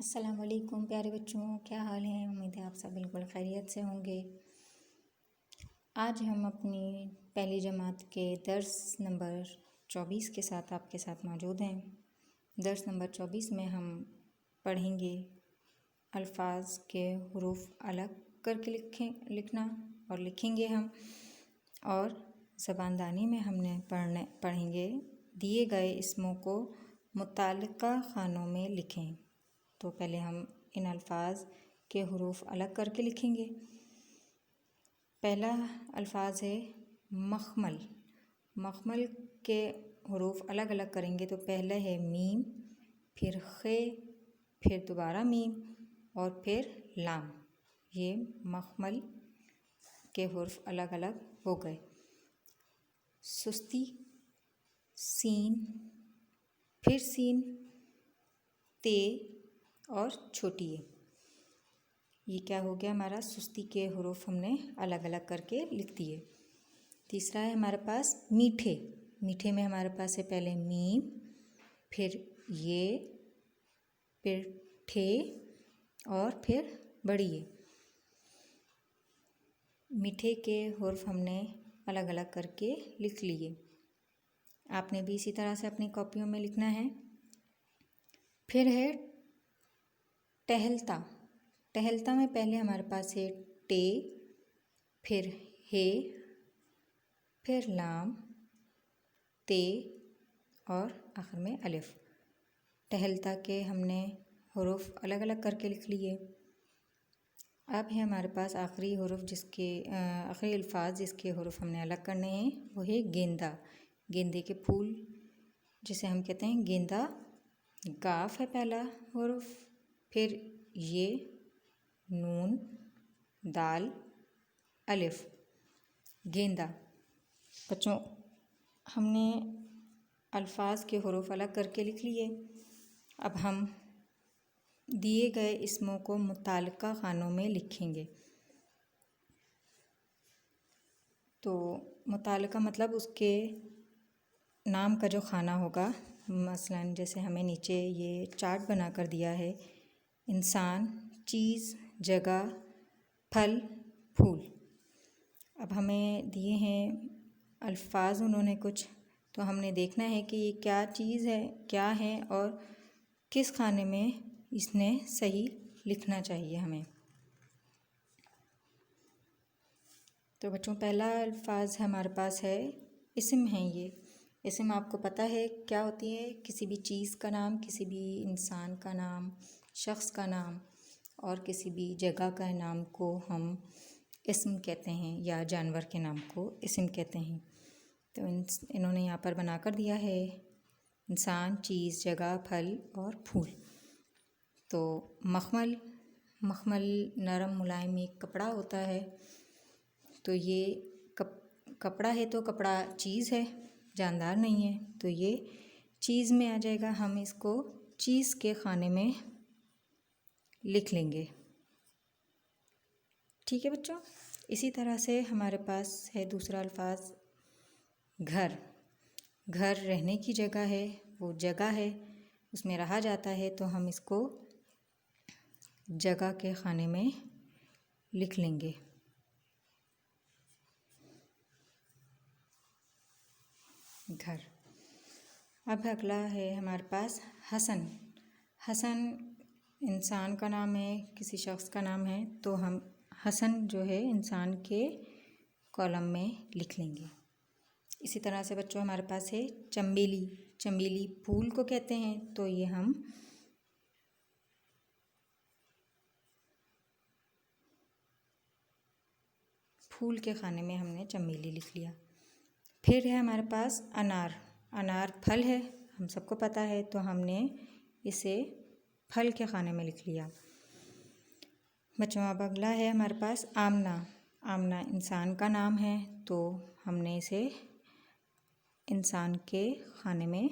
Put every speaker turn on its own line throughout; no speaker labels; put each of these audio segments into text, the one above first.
अस्सलाम वालेकुम प्यारे बच्चों, क्या हाल है। उम्मीद है आप सब बिल्कुल खैरियत से होंगे। आज हम अपनी पहली जमात के दर्स नंबर 24 के साथ आपके साथ मौजूद हैं। दर्स नंबर 24 में हम पढ़ेंगे अल्फाज के हुरूफ अलग करके लिखना और लिखेंगे हम, और ज़बानदानी में हमने पढ़ेंगे दिए गए इसमों को मुत्तल्लिका खानों में लिखें। तो पहले हम इन अल्फाज के हुरूफ अलग करके लिखेंगे। पहला अल्फाज है मखमल। मखमल के हुरूफ अलग अलग करेंगे तो पहला है मीम, फिर खे, फिर दोबारा मीम और फिर लाम। ये मखमल के हुरूफ अलग अलग हो गए। सुस्ती, सीन, फिर सीन, ते और छोटी है। ये क्या हो गया हमारा, सुस्ती के हुरूफ हमने अलग अलग करके लिख दिए। तीसरा है हमारे पास मीठे। मीठे में हमारे पास है पहले मीम, फिर ये, फिर ठे और फिर बड़ी ये। मीठे के हुरूफ हमने अलग अलग करके लिख लिए। आपने भी इसी तरह से अपनी कॉपियों में लिखना है। फिर है टहलता। टहलता में पहले हमारे पास है टे, फिर हे, फिर लाम, ते और आखिर में अलिफ। टहलता के हमने हुरूफ अलग अलग करके लिख लिए। अब है हमारे पास आखिरी हुरूफ आखिरी अल्फाज जिसके हुरूफ हमने अलग करने हैं, वो है गेंदा। गेंदे के फूल जिसे हम कहते हैं गेंदा। गाफ है पहला हुरूफ, फिर ये, नून, दाल, अलिफ, गेंदा। बच्चों, हमने अल्फाज के हुरूफ अलग करके लिख लिए। अब हम दिए गए इसमों को मुत्तल्लिका खानों में लिखेंगे। तो मुत्तल्लिका मतलब उसके नाम का जो खाना होगा। मसलन जैसे हमें नीचे ये चार्ट बना कर दिया है, इंसान, चीज़, जगह, फल, फूल। अब हमें दिए हैं अल्फाज उन्होंने कुछ, तो हमने देखना है कि ये क्या चीज़ है, क्या है और किस खाने में इसने सही लिखना चाहिए हमें। तो बच्चों, पहला अल्फाज हमारे पास है इस्म है। ये इस्म आपको पता है क्या होती है, किसी भी चीज़ का नाम, किसी भी इंसान का नाम, शख्स का नाम और किसी भी जगह का नाम को हम इस्म कहते हैं, या जानवर के नाम को इस्म कहते हैं। तो इन्होंने यहाँ पर बना कर दिया है इंसान, चीज़, जगह, फल और फूल। तो मखमल, मखमल नरम मुलायम एक कपड़ा होता है। तो ये कपड़ा है, तो कपड़ा चीज़ है, जानदार नहीं है, तो ये चीज़ में आ जाएगा। हम इसको चीज़ के खाने में लिख लेंगे। ठीक है बच्चों। इसी तरह से हमारे पास है दूसरा अल्फाज घर। घर रहने की जगह है, वो जगह है, उसमें रहा जाता है, तो हम इसको जगह के खाने में लिख लेंगे। घर। अब अगला है हमारे पास हसन। हसन इंसान का नाम है, किसी शख्स का नाम है, तो हम हसन जो है इंसान के कॉलम में लिख लेंगे। इसी तरह से बच्चों हमारे पास है चमेली। चमेली फूल को कहते हैं, तो ये हम फूल के खाने में हमने चमेली लिख लिया। फिर है हमारे पास अनार। अनार फल है, हम सबको पता है, तो हमने इसे फल के खाने में लिख लिया। बच्चों, अब अगला है हमारे पास आमना। आमना इंसान का नाम है, तो हमने इसे इंसान के खाने में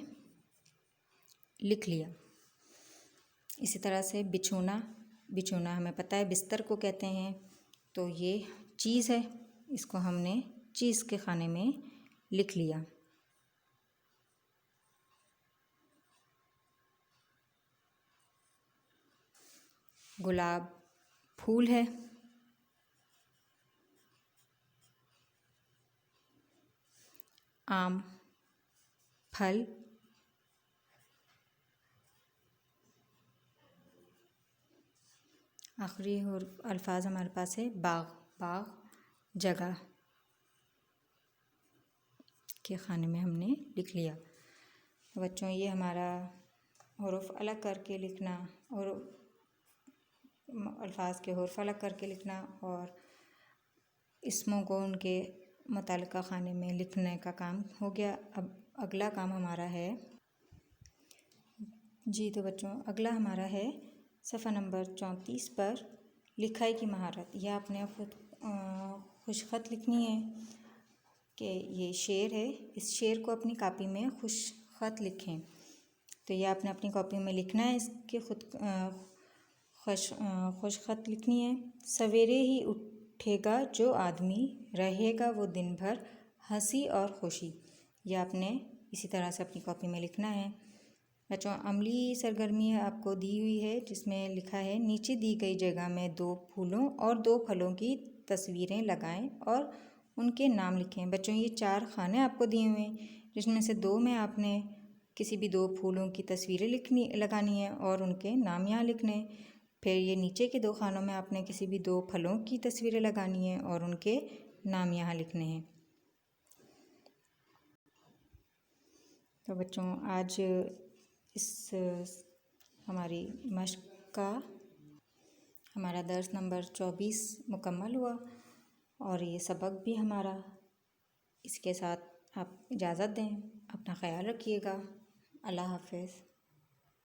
लिख लिया। इसी तरह से बिछोना। बिछोना हमें पता है बिस्तर को कहते हैं, तो ये चीज़ है, इसको हमने चीज़ के खाने में लिख लिया। गुलाब फूल है। आम फल। आखिरी और अल्फाज हमारे पास है बाग। बाग जगह के खाने में हमने लिख लिया। तो बच्चों ये हमारा हुरूफ अलग करके लिखना और अल्फाज के हुरूफ अलग करके लिखना और इसमों को उनके मुताल्लिका खाने में लिखने का काम हो गया। अब अगला काम हमारा है जी। तो बच्चों अगला हमारा है सफ़ा नंबर 34 पर लिखाई की महारत। यह आपने खुद खुशख़त लिखनी है कि ये शेर है, इस शेर को अपनी कॉपी में खुशख़त लिखें। तो ये आपने अपनी कॉपी में लिखना है, इसके खुद खुशख़त लिखनी है। सवेरे ही उठेगा जो आदमी, रहेगा वो दिन भर हंसी और खुशी। यह आपने इसी तरह से अपनी कॉपी में लिखना है। बच्चों अमली सरगर्मी आपको दी हुई है जिसमें लिखा है नीचे दी गई जगह में 2 फूलों और 2 फलों की तस्वीरें लगाएं और उनके नाम लिखें। बच्चों ये 4 खाने आपको दिए हुए हैं जिसमें से 2 में आपने किसी भी 2 फूलों की तस्वीरें लगानी है और उनके नाम यहाँ लिखने हैं। फिर ये नीचे के 2 खानों में आपने किसी भी 2 फलों की तस्वीरें लगानी है और उनके नाम यहाँ लिखने हैं। तो बच्चों आज इस हमारी मश्क का हमारा दर्स नंबर 24 मुकम्मल हुआ और ये सबक भी हमारा। इसके साथ आप इजाज़त दें। अपना ख्याल रखिएगा। अल्लाह हाफ़िज़।